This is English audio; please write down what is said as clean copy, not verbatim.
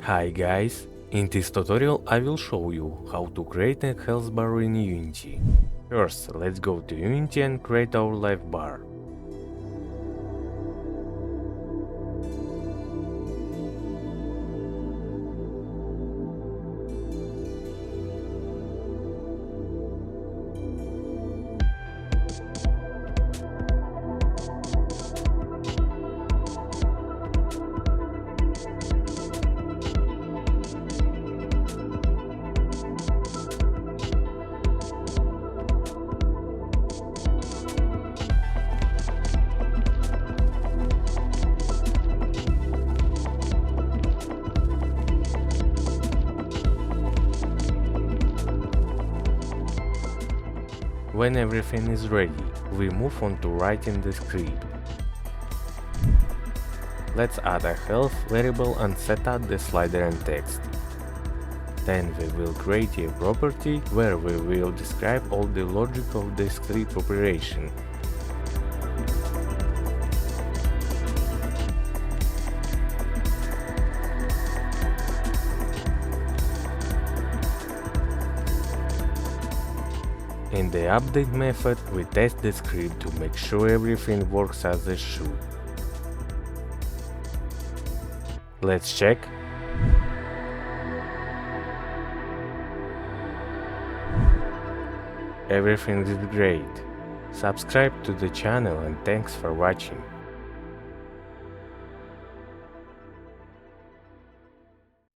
Hi guys, in this tutorial I will show you how to create a health bar in Unity. First, let's go to Unity and create our life bar. When everything is ready, we move on to writing the script. Let's add a health variable and set up the slider and text. Then we will create a property where we will describe all the logic of the script operation. In the update method, we test the script to make sure everything works as it should. Let's check. Everything is great. Subscribe to the channel and thanks for watching.